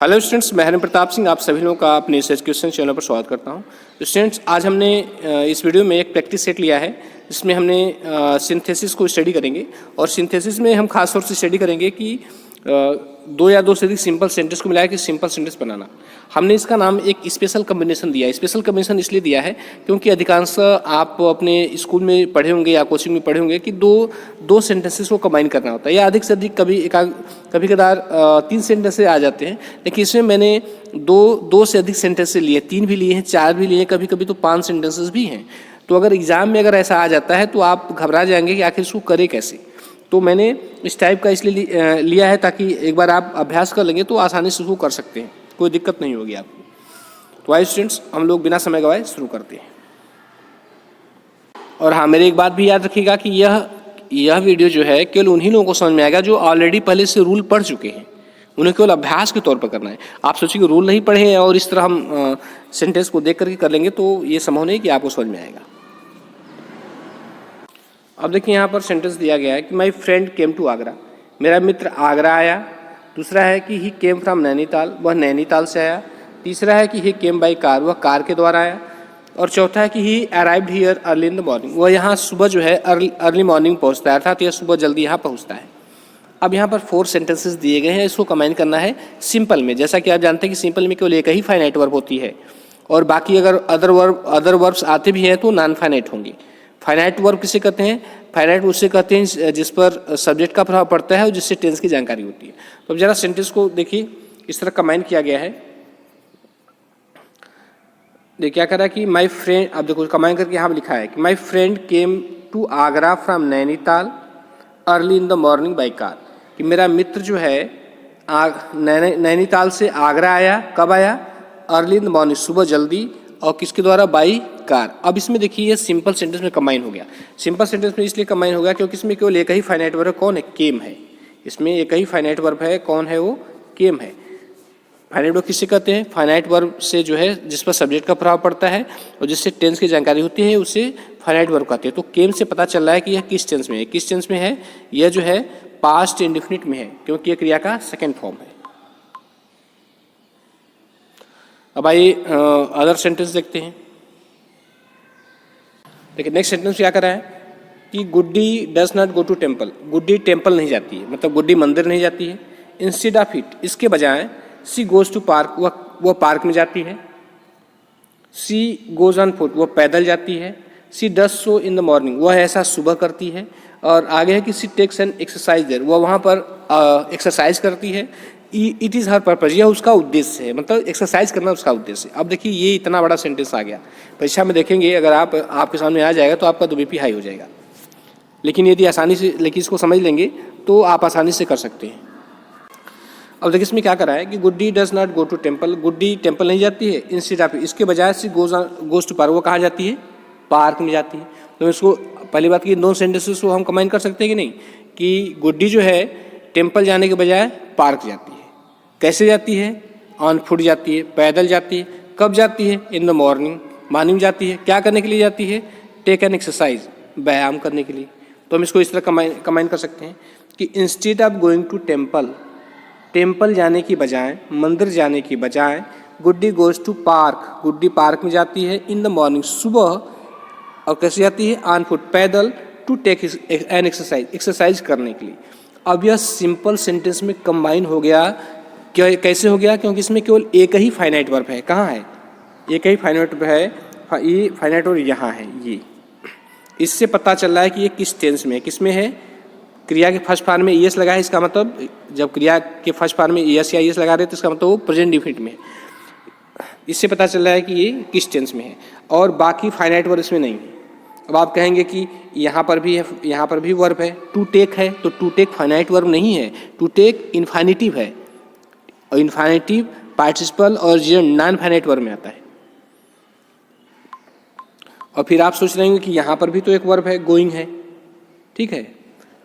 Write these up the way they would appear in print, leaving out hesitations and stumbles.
Hello students, मैं हरिम प्रताप सिंह आप सभी लोगों का अपने इस एजुकेशन चैनल पर स्वागत करता हूं। तो स्टूडेंट्स, आज हमने इस वीडियो में एक प्रैक्टिस सेट लिया है जिसमें हमने सिंथेसिस को स्टडी करेंगे। और सिंथेसिस में हम खास तौर से स्टडी करेंगे कि दो या दो से अधिक सिंपल सेंटेंस को मिलाकर सिंपल सेंटेंस बनाना। हमने इसका नाम एक स्पेशल कम्बिनेशन दिया है। स्पेशल कम्बिनेशन इसलिए दिया है क्योंकि अधिकांश आप अपने स्कूल में पढ़े होंगे या कोचिंग में पढ़े होंगे कि दो सेंटेंसेस को कंबाइन करना होता है, या अधिक से अधिक कभी कदार 3 सेंटेंसेस आ जाते हैं। लेकिन इसमें मैंने दो से अधिक सेंटेंसेस लिए, 3 भी लिए हैं, 4 भी लिए हैं, कभी कभी तो 5 सेंटेंसेस भी हैं। तो अगर एग्जाम में अगर ऐसा आ जाता है तो आप घबरा जाएंगे कि आखिर इसको करें कैसे। तो मैंने इस टाइप का इसलिए लिया है ताकि एक बार आप अभ्यास कर लेंगे तो आसानी से उसको कर सकते हैं, कोई दिक्कत नहीं होगी आपको। तो आइए स्टूडेंट्स, हम लोग बिना समय गवाए शुरू करते हैं। और हाँ, मेरी एक बात भी याद रखिएगा कि यह वीडियो जो है केवल उन्हीं लोगों को समझ में आएगा जो ऑलरेडी पहले से रूल पढ़ चुके हैं। उन्हें केवल अभ्यास के तौर पर करना है। आप सोचिए कि रूल नहीं पढ़े हैं और इस तरह हम सेंटेंस को देख करके कर लेंगे तो ये संभव नहीं कि आपको समझ में आएगा। अब देखिए, यहाँ पर सेंटेंस दिया गया है कि my friend came to Agra, मेरा मित्र आगरा आया। दूसरा है कि ही केम फ्रॉम नैनीताल, वह नैनीताल से आया। तीसरा है कि ही केम बाई कार, वह कार के द्वारा आया। और चौथा है कि ही arrived here early in the morning, वह यहाँ सुबह जो है अर्ली मॉर्निंग पहुँचता है, अर्थात यह सुबह जल्दी यहाँ पहुँचता है। अब यहाँ पर 4 सेंटेंसेस दिए गए हैं, इसको कंबाइन करना है सिंपल में। जैसा कि आप जानते हैं कि सिंपल में केवल एक ही फाइनाइट वर्ब होती है और बाकी अगर अदर वर्ब्स आते भी हैं तो नॉन फाइनाइट होंगे। फाइनाइट वर्ब किसे कहते हैं? फाइनाइट उससे कहते हैं जिस पर सब्जेक्ट का प्रभाव पड़ता है और जिससे टेंस की जानकारी होती है। तो अब जरा सेंटेंस को देखिए, इस तरह कंबाइन किया गया है। देखिए क्या कह रहा है कि माई फ्रेंड, अब देखो कंबाइन करके यहाँ लिखा है कि my friend came to Agra from Nainital early in the morning by car, कि मेरा मित्र जो है नैनीताल से आगरा आया। कब आया? अर्ली इन द मॉर्निंग, सुबह जल्दी। और किसके द्वारा? By car. अब इसमें देखिए ये सिंपल सेंटेंस में कंबाइन हो गया। सिंपल सेंटेंस में इसलिए कंबाइन हो गया क्योंकि इसमें केवल एक ही फाइनाइट वर्ब है। कौन है? केम है। इसमें एक ही फाइनाइट वर्ब है। कौन है वो? केम है। फाइनाइट वर्ब किसे कहते हैं? फाइनाइट वर्ब से जो है जिस पर सब्जेक्ट का प्रभाव पड़ता है और जिससे टेंस की जानकारी होती है उसे फाइनाइट वर्ब कहते हैं। तो केम से पता चल रहा है कि यह किस टेंस में है। किस टेंस में है? यह जो है पास्ट इंडेफिनिट में है, क्योंकि यह क्रिया का सेकेंड फॉर्म है। अब आइए अदर सेंटेंस देखते हैं। देखिए नेक्स्ट सेंटेंस क्या कर रहा है कि Guddi does not go to temple, Guddi temple नहीं जाती है, मतलब गुड्डी मंदिर नहीं जाती है। इंस्टेड ऑफ इट, इसके बजाय सी गोज टू पार्क, वह पार्क में जाती है। सी गोज ऑन फुट, वह पैदल जाती है। She does so in the morning, वह ऐसा सुबह करती है। और आगे है कि she takes an exercise there, वह वहाँ पर एक्सरसाइज करती है। इट इज़ हर पर्पज, यह उसका उद्देश्य है, मतलब एक्सरसाइज करना उसका उद्देश्य है। अब देखिए ये इतना बड़ा सेंटेंस आ गया, परीक्षा में देखेंगे अगर आपके सामने आ जाएगा तो आपका तो बीपी हाई हो जाएगा। लेकिन यदि इसको समझ लेंगे तो आप आसानी से कर सकते हैं। अब देखिए इसमें क्या करा है कि Guddi does not go to temple, Guddi temple नहीं जाती है। इंस्टेड ऑफ, इसके बजाय सी गोज टू पार्क, वो कहाँ जाती है? पार्क में जाती है। तो इसको पहली बात की 2 सेंटेंसेस को हम कंबाइन कर सकते हैं कि नहीं, कि गुड्डी जो है टेम्पल जाने के बजाय पार्क जाती है। कैसे जाती है? ऑन फुट जाती है, पैदल जाती है। कब जाती है? इन द मॉर्निंग, मॉर्निंग जाती है। क्या करने के लिए जाती है? टेक एन एक्सरसाइज, व्यायाम करने के लिए। तो हम इसको इस तरह कंबाइन कर सकते हैं कि instead of going to temple, temple जाने की बजाय, मंदिर जाने की बजाय, Guddi goes to park, Guddi park में जाती है। इन द मॉर्निंग, सुबह। और कैसे जाती है? ऑन फुट, पैदल। To take an exercise, exercise करने के लिए। अब यह सिंपल सेंटेंस में कंबाइन हो गया। कैसे हो गया? क्योंकि इसमें केवल एक ही फाइनाइट वर्ब है। कहाँ है? एक ही फाइनाइट वर्ब है। ये फाइनाइट वर्ब यहाँ है। ये इससे पता चल रहा है कि ये किस टेंस में है। किस में है? क्रिया के फर्स्ट फॉर्म में ईएस लगा है, इसका मतलब जब क्रिया के फर्स्ट फॉर्म में ईएस या ईएस लगा रहे तो इसका मतलब वो प्रेजेंट डिफिनिट में है। इससे पता चल रहा है कि ये किस टेंस में है और बाकी फाइनाइट वर्ब इसमें नहीं है। अब आप कहेंगे कि यहाँ पर भी है, यहाँ पर भी वर्ब है, टू टेक है, तो टू टेक फाइनाइट वर्ब नहीं है, टू टेक इन्फिनिटिव है। और इन्फिनिटिव पार्टिसिपल और नॉन फाइनाइट वर्ब में आता है। और फिर आप सोच रहे होंगे कि यहाँ पर भी तो एक वर्ब है, गोइंग है, ठीक है।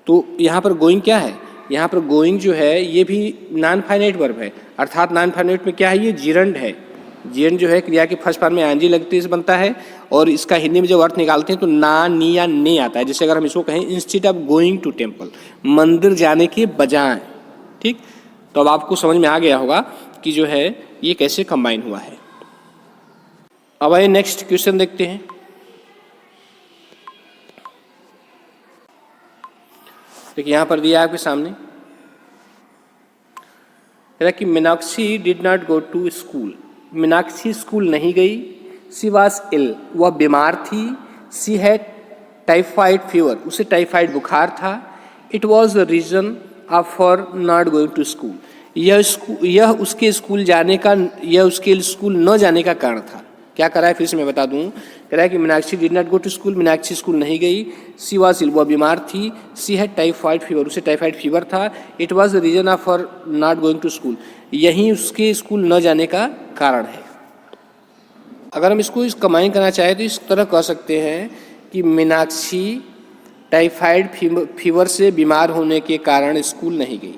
तो यहाँ पर गोइंग क्या है? यहाँ पर गोइंग जो है ये भी नॉन फाइनाइट वर्ब है, अर्थात नॉन फाइनाइट में क्या है? ये जिरंड है। जिरंड जो है क्रिया के फर्स्ट फॉर्म में आईएनजी लगते से बनता है और इसका हिंदी में जब अर्थ निकालते हैं तो ना, नी या ने आता है। जैसे अगर हम इसको कहें instead of going to temple, मंदिर जाने के बजाय, ठीक। तो अब आपको समझ में आ गया होगा की जो है ये कैसे कंबाइन हुआ है। अब आइए नेक्स्ट क्वेश्चन देखते हैं। देखिए यहाँ पर दिया है आपके सामने कि Meenakshi did not go to school. Meenakshi school नहीं गई। शी वॉज इल, वह बीमार थी। शी हैड टाइफाइड फीवर, उसे टाइफाइड बुखार था। It was the reason of for not going to school, यह उसके स्कूल न जाने का कारण था। क्या करा है फिर से मैं बता दूं, कह रहा है कि Meenakshi did not go to school, Meenakshi school नहीं गई। शी वॉज इल, वह बीमार थी। शी हैड टाइफाइड फीवर, उसे टाइफाइड फीवर था। It was the reason of for not going to school, यही उसके स्कूल न जाने का कारण है। अगर हम इसको कंबाइन करना चाहें तो इस तरह कह सकते हैं कि मीनाक्षी टाइफाइड फीवर से बीमार होने के कारण स्कूल नहीं गई।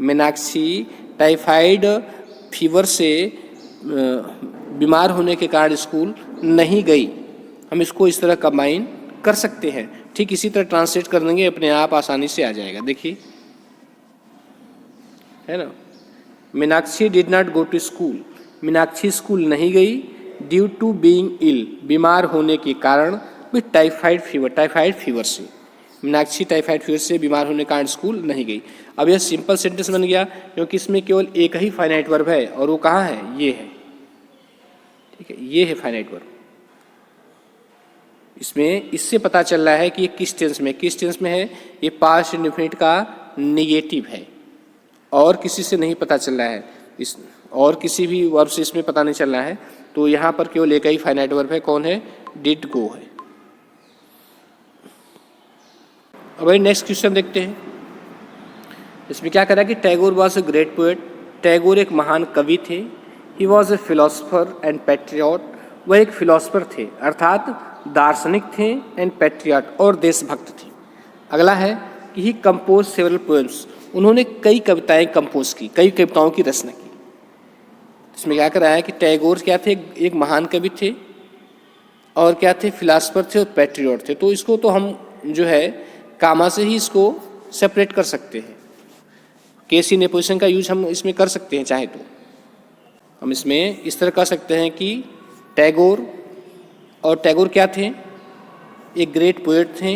मीनाक्षी टाइफाइड फीवर से बीमार होने के कारण स्कूल नहीं गई। हम इसको इस तरह कंबाइन कर सकते हैं। ठीक इसी तरह ट्रांसलेट कर देंगे, अपने आप आसानी से आ जाएगा। देखिए है ना, Meenakshi did not go to school, Meenakshi school नहीं गई। ड्यू टू बीइंग इल, बीमार होने के कारण। विथ टाइफाइड फीवर से, मीनाक्षी टाइफाइड फीवर से बीमार होने के कारण स्कूल नहीं गई। अब यह सिंपल सेंटेंस बन गया क्योंकि इसमें केवल एक ही फाइनाइट वर्ब है और वो कहाँ है, ये है। ठीक है, ये है फाइनाइट वर्ब। इसमें इससे पता चल रहा है कि ये किस टेंस में है। ये पास्ट इंडेफिनिट का नेगेटिव है और किसी से नहीं पता चल रहा है, इस और किसी भी वर्ब से इसमें पता नहीं चल रहा है। तो यहाँ पर केवल एक ही फाइनाइट वर्ब है, कौन है, डिड गो है। अब नेक्स्ट क्वेश्चन देखते हैं। इसमें क्या कह रहा है कि Tagore was a great poet, Tagore एक महान कवि थे। He was a philosopher and patriot, वह एक फिलोसफर थे अर्थात दार्शनिक थे, एंड पैट्रियट और देशभक्त थे। अगला है कि ही कंपोज सेवरल पोएम्स, उन्होंने कई कविताएं कंपोज की, कई कविताओं की रचना की। इसमें क्या कर रहा है कि टैगोर क्या थे, एक महान कवि थे और क्या थे, फिलोसफर थे और पैट्रियट थे। तो इसको तो हम जो है कामा से ही इसको सेपरेट कर सकते हैं। केस इन पोजिशन का यूज हम इसमें कर सकते हैं चाहे तो। हम इसमें इस तरह कर सकते हैं कि टैगोर, और टैगोर क्या थे, एक ग्रेट पोएट थे,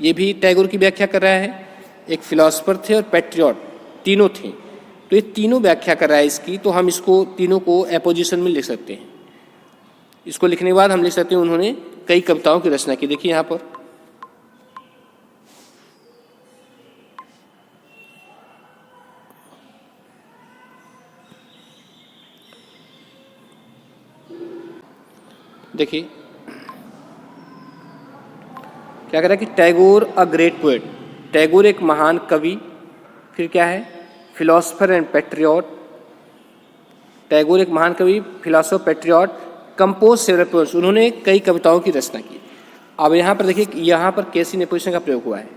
ये भी टैगोर की व्याख्या कर रहा है। एक फिलोसफर थे और पैट्रियट, तीनों थे। तो ये तीनों व्याख्या कर रहा है इसकी। तो हम इसको तीनों को एपोजिशन में लिख सकते हैं। इसको लिखने के बाद हम लिख सकते हैं उन्होंने कई कविताओं की रचना की। देखिए यहाँ पर देखिए क्या कह रहा है कि Tagore a great poet, Tagore एक महान कवि, फिर क्या है, फिलोसफर एंड पैट्रियट, टैगोर एक महान कवि, philosopher, patriot, compose several poems, उन्होंने कई कविताओं की रचना की। अब यहाँ पर देखिए, यहाँ पर केस इन पोजिशन का प्रयोग हुआ है।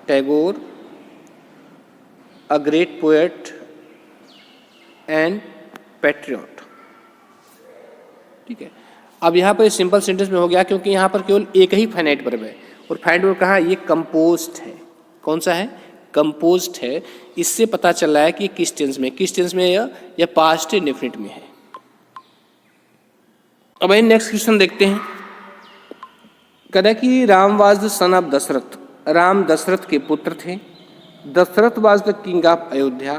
Tagore a great poet and patriot, ठीक है। अब यहाँ पर सिंपल सेंटेंस में हो गया क्योंकि यहाँ पर केवल एक ही फाइनाइट वर्ब है और फाइनाइट वर्ब कहाँ, ये कंपोज्ड है। कौन सा है, कंपोज्ड है। इससे पता चल रहा है कि किस टेंस में यह पास्ट इंडेफिनिट में है। अब नेक्स्ट क्वेश्चन देखते हैं। कहता है कि Ram was the son of Dashrath, Ram Dashrath के पुत्र थे। Dashrath was the king of Ayodhya,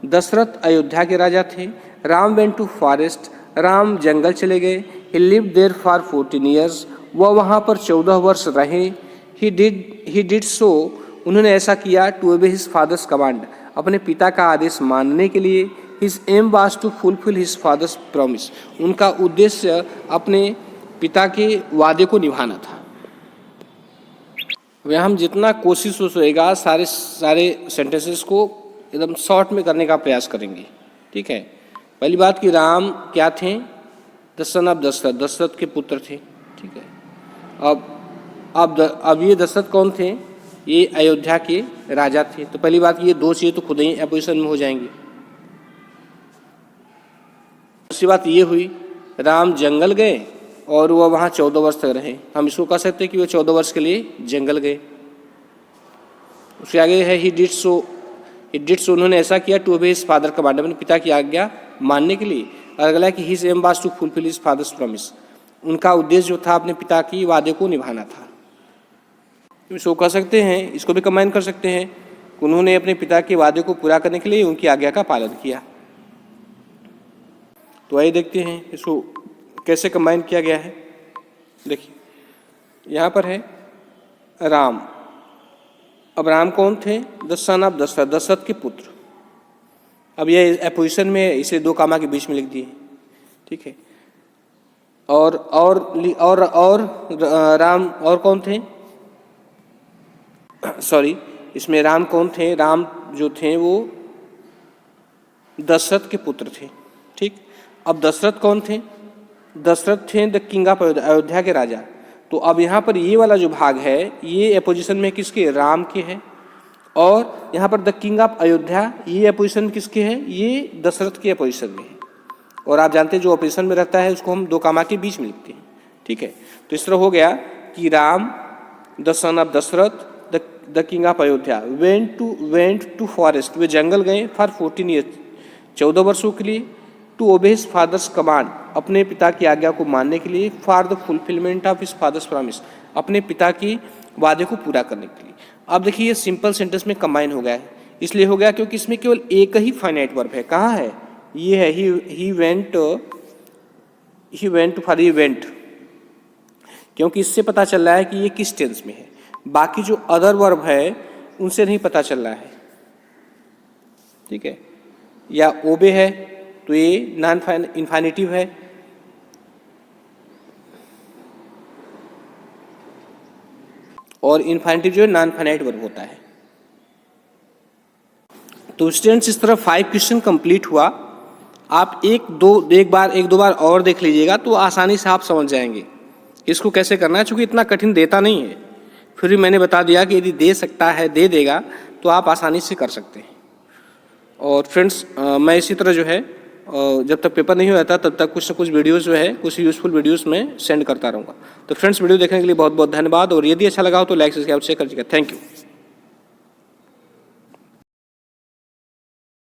Dashrath Ayodhya के राजा थे। Ram went to forest, Ram जंगल चले गए। He lived there for 14 years, वह वहाँ पर 14 वर्ष रहे। ही डिड सो, उन्होंने ऐसा किया। To obey his father's command, अपने पिता का आदेश मानने के लिए। His aim was to fulfil his father's promise, उनका उद्देश्य अपने पिता के वादे को निभाना था। वह हम जितना कोशिश होएगा सारे सेंटेंसेस को एकदम शॉर्ट में करने का प्रयास करेंगे, ठीक है। पहली बात कि राम क्या थे, the son of Dasharath, Dasharath के पुत्र थे, ठीक है। अब ये दशरथ कौन थे, ये अयोध्या के राजा थे। तो पहली बात ये दो चीज़ें तो खुद ही अपोजिशन में हो जाएंगी। दूसरी बात ये हुई, राम जंगल गए और वह वहाँ 14 वर्ष तक रहे। हम इसको कह सकते हैं कि वह 14 वर्ष के लिए जंगल गए। उसके आगे है he did so, it did so, उन्होंने ऐसा किया to obey his father command, अपने पिता की आज्ञा मानने के लिए। और अगला कि his aim was to fulfil his father's promise, उनका उद्देश्य जो था अपने पिता की वादे को निभाना था। इसको कह सकते हैं, इसको भी कंबाइन कर सकते हैं, उन्होंने अपने पिता के वादे को पूरा करने के लिए उनकी आज्ञा का पालन किया। तो आइए देखते हैं इसको कैसे कंबाइन किया गया है। देखिए यहाँ पर है राम। अब राम कौन थे? The son of Dasharath, Dasharath के पुत्र। अब ये अपोजिशन में इसे दो कामा के बीच में लिख दिए, ठीक है। और राम और कौन थे? सॉरी, इसमें राम कौन थे? राम जो थे वो दशरथ के पुत्र थे, ठीक। अब दशरथ कौन थे? दशरथ थे the king of Ayodhya, Ayodhya के राजा। तो अब यहाँ पर ये वाला जो भाग है ये अपोजिशन में किसके? राम के है। और यहाँ पर द किंग ऑफ अयोध्या ये अपोजिशन किसके है? ये दशरथ के अपोजिशन में है। और आप जानते हैं जो अपोजिशन में रहता है उसको हम दो कामा के बीच में लिखते हैं, ठीक है। तो इस तरह हो गया कि Ram the son of Dashrath the king of Ayodhya went to forest, वे जंगल गए फॉर 14 ईयर्स, 14 वर्षों के लिए। To obey his father's command, अपने पिता की आज्ञा को मानने के लिए। For the fulfilment of his father's promise, अपने पिता की वादे को पूरा करने के लिए। अब देखिए ये सिंपल सेंटेंस में कंबाइन हो गया है, इसलिए हो गया क्योंकि इसमें केवल एक ही फाइनाइट वर्ब है। कहाँ है? ये है ही वेंट फॉर इवेंट, क्योंकि इससे पता चल रहा है कि ये किस टेंस में है। बाकी जो अदर वर्ब है उनसे नहीं पता चल रहा है, ठीक है। या ओबे है तो ये नॉन इन्फिनिटिव है, और इन्फिनिटिव जो है नॉन फाइनाइट वर्ब होता है। तो स्टूडेंट्स इस तरह 5 क्वेश्चन कंप्लीट हुआ। आप एक दो बार और देख लीजिएगा तो आसानी से आप समझ जाएंगे इसको कैसे करना है, क्योंकि इतना कठिन देता नहीं है। फिर भी मैंने बता दिया कि यदि दे सकता है, दे देगा, तो आप आसानी से कर सकते हैं। और फ्रेंड्स मैं इसी तरह जो है जब तक पेपर नहीं हो जाता तब तक कुछ न कुछ वीडियोस जो है, कुछ यूजफुल वीडियोस में सेंड करता रहूँगा। तो फ्रेंड्स वीडियो देखने के लिए बहुत बहुत धन्यवाद, और यदि अच्छा लगा हो तो लाइक सब्सक्राइब शेयर कर दीजिएगा। Thank you.